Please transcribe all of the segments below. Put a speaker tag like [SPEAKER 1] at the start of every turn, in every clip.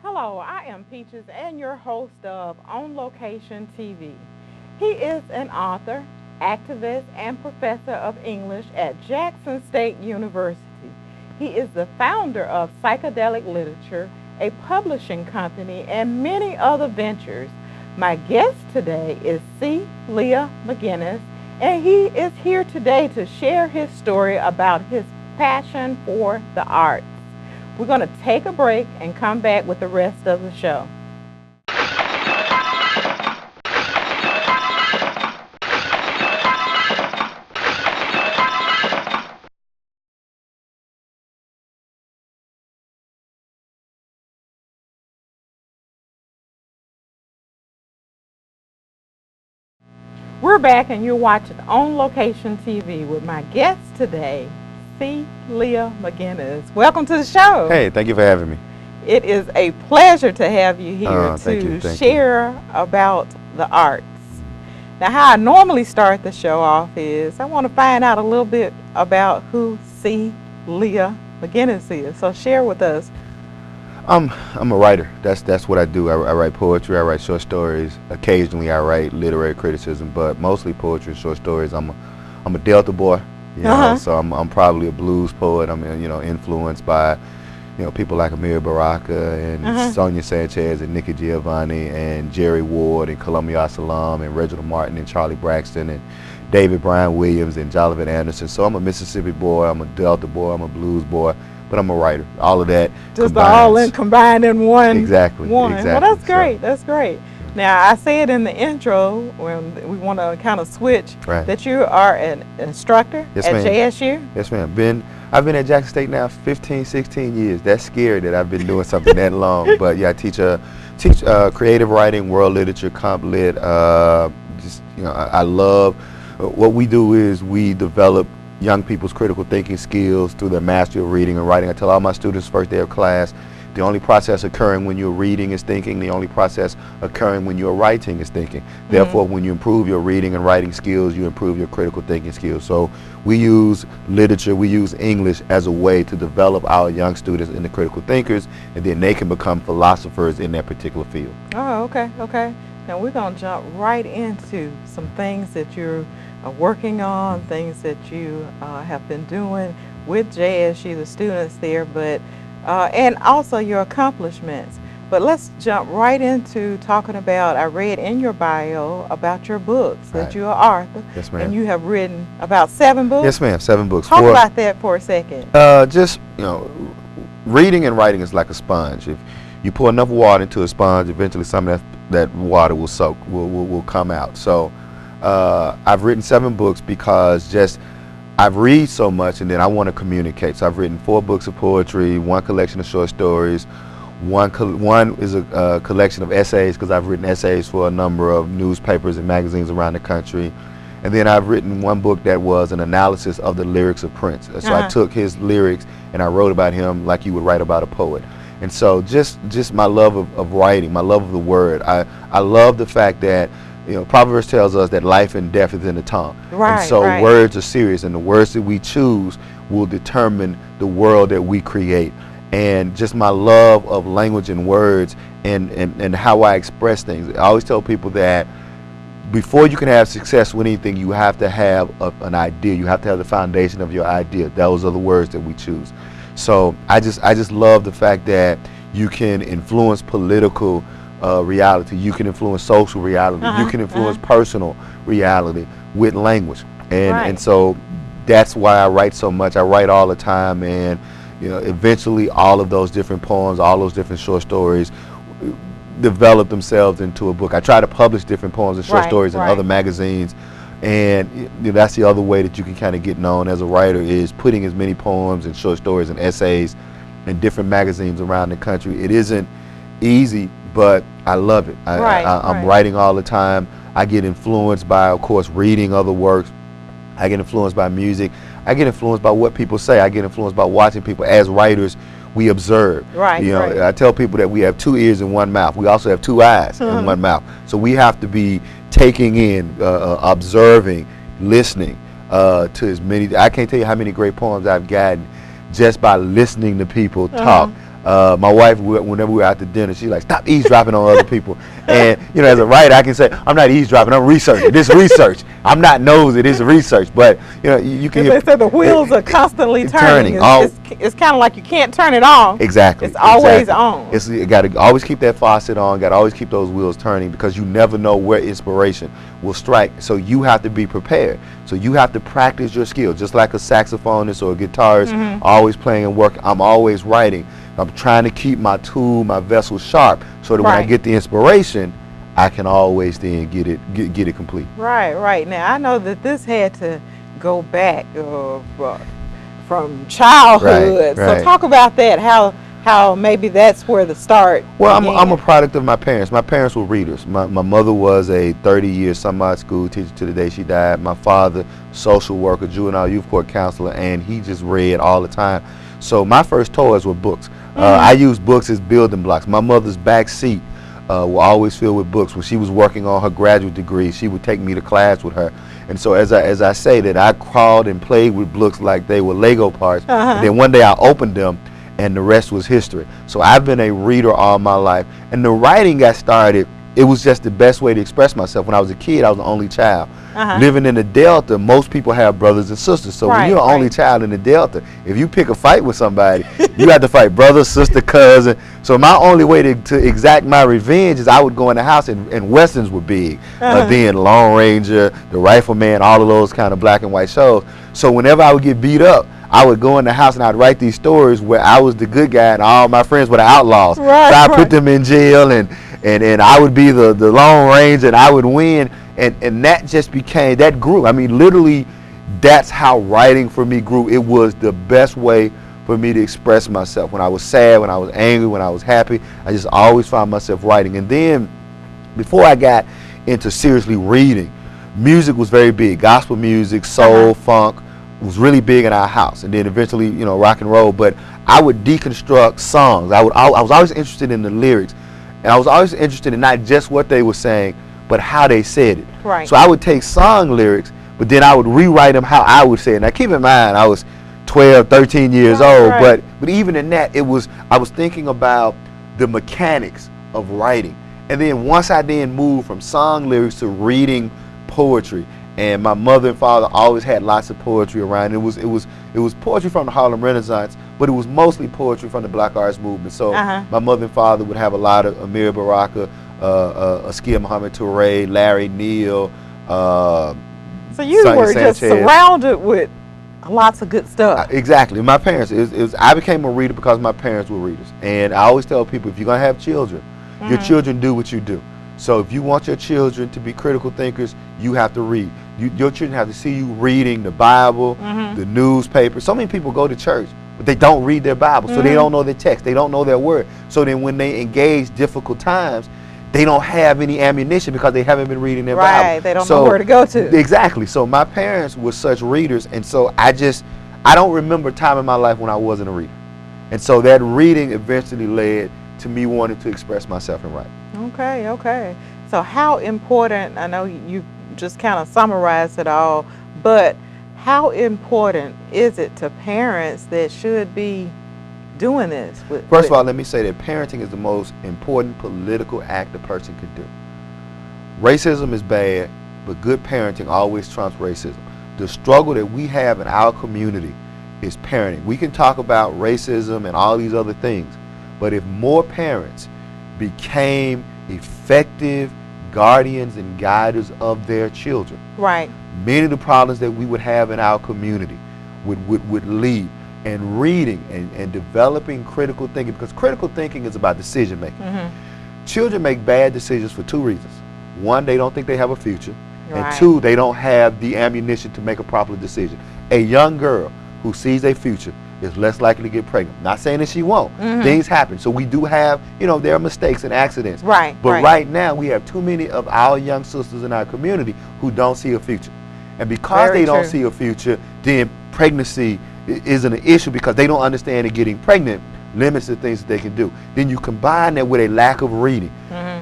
[SPEAKER 1] Hello, I am Peaches and your host of On Location TV. He is an author, activist, and professor of English at Jackson State University. He is the founder of Psychedelic Literature, a publishing company, and many other ventures. My guest today is C. Leah McInnis, and he is here today to share his story about his passion for the arts. We're going to take a break and come back with the rest of the show. We're back and you're watching On Location TV with my guest today, C. Leah McInnis. Welcome to the show.
[SPEAKER 2] Hey, thank you for having me.
[SPEAKER 1] It is a pleasure to have you here
[SPEAKER 2] Thank
[SPEAKER 1] share about the arts. Now, how I normally start the show off is I want to find out a little bit about who C. Leah McInnis is. So share with us.
[SPEAKER 2] I'm a writer. That's what I do. I write poetry. I write short stories. Occasionally, I write literary criticism, but mostly poetry and short stories. I'm a Delta boy. You know, so I'm probably a blues poet. I'm influenced by people like Amir Baraka and Sonia Sanchez and Nikki Giovanni and Jerry Ward and Columbia Salam and Reginald Martin and Charlie Braxton and David Bryan Williams and Jonathan Anderson. So I'm a Mississippi boy. I'm a Delta boy. I'm a blues boy. But I'm a writer. All of that
[SPEAKER 1] just combined in one.
[SPEAKER 2] Exactly.
[SPEAKER 1] Well, that's great. So, that's great. Now, I said in the intro, when we want to kind of switch, that you are an instructor at JSU?
[SPEAKER 2] Yes, ma'am. I've been at Jackson State now 15, 16 years. That's scary that I've been doing something that long. But yeah, I teach creative writing, world literature, comp lit. I love what we do is we develop young people's critical thinking skills through their mastery of reading and writing. I tell all my students first day of class, the only process occurring when you're reading is thinking. The only process occurring when you're writing is thinking. Therefore, when you improve your reading and writing skills, you improve your critical thinking skills. So we use literature, we use English as a way to develop our young students into critical thinkers, and then they can become philosophers in that particular field.
[SPEAKER 1] Oh, okay. Now we're going to jump right into some things that you're working on, things that you have been doing with JSU, the students there, but and also your accomplishments. But let's jump right into talking about, I read in your bio about your books, that you're an author.
[SPEAKER 2] Yes, ma'am.
[SPEAKER 1] And you have written about 7 books?
[SPEAKER 2] Yes, ma'am, 7 books.
[SPEAKER 1] Talk about that for a second.
[SPEAKER 2] Reading and writing is like a sponge. If you pour enough water into a sponge, eventually some of that water will come out. So I've written 7 books because I read so much and then I want to communicate. So I've written 4 books of poetry, 1 collection of short stories, one is a collection of essays because I've written essays for a number of newspapers and magazines around the country. And then I've written 1 book that was an analysis of the lyrics of Prince. So I took his lyrics and I wrote about him like you would write about a poet. And so just my love of writing, my love of the word. I love the fact that Proverbs tells us that life and death is in the tongue. And so words are serious, and the words that we choose will determine the world that we create. And just my love of language and words and how I express things. I always tell people that before you can have success with anything, you have to have an idea. You have to have the foundation of your idea. Those are the words that we choose. So I just love the fact that you can influence political reality, you can influence social reality, you can influence personal reality with language, and so that's why I write so much. I write all the time, and eventually all of those different poems, all those different short stories develop themselves into a book. I try to publish different poems and short stories in other magazines, and that's the other way that you can kind of get known as a writer, is putting as many poems and short stories and essays in different magazines around the country. It isn't easy, but I love it. I'm writing all the time. I get influenced by, of course, reading other works. I get influenced by music. I get influenced by what people say. I get influenced by watching people. As writers, we observe. I tell people that we have 2 ears and 1 mouth. We also have 2 eyes and 1 mouth. So we have to be taking in, observing, listening to as many. I can't tell you how many great poems I've gotten just by listening to people talk. My wife, whenever we're out to dinner, she's like, stop eavesdropping on other people. And, you know, as a writer, I can say, I'm not eavesdropping, I'm researching. This is research. I'm not nosy, this is research. But, you know, you can hear.
[SPEAKER 1] They said the wheels are constantly turning. It's kind of like you can't turn it off.
[SPEAKER 2] Exactly.
[SPEAKER 1] It's always on.
[SPEAKER 2] You got to always keep that faucet on, got to always keep those wheels turning, because you never know where inspiration will strike. So you have to be prepared. So you have to practice your skills, just like a saxophonist or a guitarist, always playing and working. I'm always writing. I'm trying to keep my tool, my vessel sharp, so that when I get the inspiration, I can always then get it complete.
[SPEAKER 1] Right. Now I know that this had to go back from childhood.
[SPEAKER 2] Right.
[SPEAKER 1] So talk about that. How maybe that's where the start.
[SPEAKER 2] Well, I'm a product of my parents. My parents were readers. My mother was a 30-year some-odd school teacher to the day she died. My father, social worker, juvenile youth court counselor, and he just read all the time. So my first toys were books. I used books as building blocks. My mother's back seat were always filled with books. When she was working on her graduate degree, she would take me to class with her. And so as I say that, I crawled and played with books like they were Lego parts. And then one day I opened them, and the rest was history. So I've been a reader all my life. And the writing got started, it was just the best way to express myself. When I was a kid, I was the only child. Living in the Delta, most people have brothers and sisters. So when you're the only child in the Delta, if you pick a fight with somebody, you have to fight brother, sister, cousin. So my only way to exact my revenge is I would go in the house, and Westerns were big. Then Lone Ranger, The Rifleman, all of those kind of black and white shows. So whenever I would get beat up, I would go in the house and I'd write these stories where I was the good guy and all my friends were the outlaws. So I put them in jail, and I would be the Lone Ranger, and I would win. And that just became, that grew. I mean, literally, that's how writing for me grew. It was the best way for me to express myself. When I was sad, when I was angry, when I was happy, I just always found myself writing. And then, before I got into seriously reading, music was very big. Gospel music, soul, funk was really big in our house. And then eventually, you know, rock and roll. But I would deconstruct songs. I was always interested in the lyrics. And I was always interested in not just what they were saying, but how they said it. So I would take song lyrics, but then I would rewrite them how I would say it. Now keep in mind, I was 12, 13 years old, but even in that, I was thinking about the mechanics of writing. And then once I then moved from song lyrics to reading poetry, and my mother and father always had lots of poetry around. It was poetry from the Harlem Renaissance, but it was mostly poetry from the Black Arts Movement. So my mother and father would have a lot of Amir Baraka, Askia Muhammad Touré, Larry Neal. So
[SPEAKER 1] you were just surrounded with lots of good stuff.
[SPEAKER 2] Exactly. My parents, I became a reader because my parents were readers. And I always tell people, if you're going to have children, your children do what you do. So if you want your children to be critical thinkers, you have to read. Your children have to see you reading the Bible, the newspaper. So many people go to church, but they don't read their Bible, so they don't know their text. They don't know their word. So then when they engage difficult times, they don't have any ammunition because they haven't been reading their Bible.
[SPEAKER 1] Right, they don't know where to go to.
[SPEAKER 2] Exactly. So my parents were such readers, and so I don't remember a time in my life when I wasn't a reader. And so that reading eventually led to me wanting to express myself in writing.
[SPEAKER 1] Okay. So how important, I know you just kind of summarized it all, but how important is it to parents that should be doing this?
[SPEAKER 2] First of all, let me say that parenting is the most important political act a person could do. Racism is bad, but good parenting always trumps racism. The struggle that we have in our community is parenting. We can talk about racism and all these other things, but if more parents became effective guardians and guiders of their children, many of the problems that we would have in our community would leave. And reading and developing critical thinking, because critical thinking is about decision making. Children make bad decisions for two reasons. One, they don't think they have a future, and two, they don't have the ammunition to make a proper decision. A young girl who sees a future is less likely to get pregnant. Not saying that she won't. Things happen. So we do have, there are mistakes and accidents. But right now we have too many of our young sisters in our community who don't see a future. And because they don't see a future, then pregnancy isn't an issue because they don't understand that getting pregnant limits the things that they can do. Then you combine that with a lack of reading.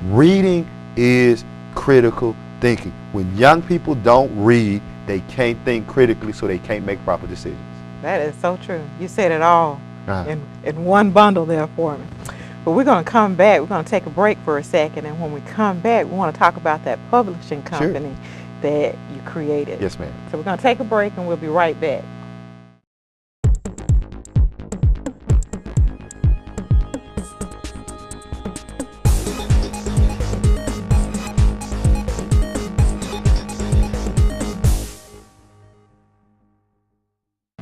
[SPEAKER 2] Reading is critical thinking. When young people don't read, they can't think critically, so they can't make proper decisions.
[SPEAKER 1] That is so true. You said it all. in one bundle there for me. But we're going to come back. We're going to take a break for a second, and when we come back, we want to talk about that publishing company that you created.
[SPEAKER 2] Yes, ma'am.
[SPEAKER 1] So we're going to take a break, and we'll be right back.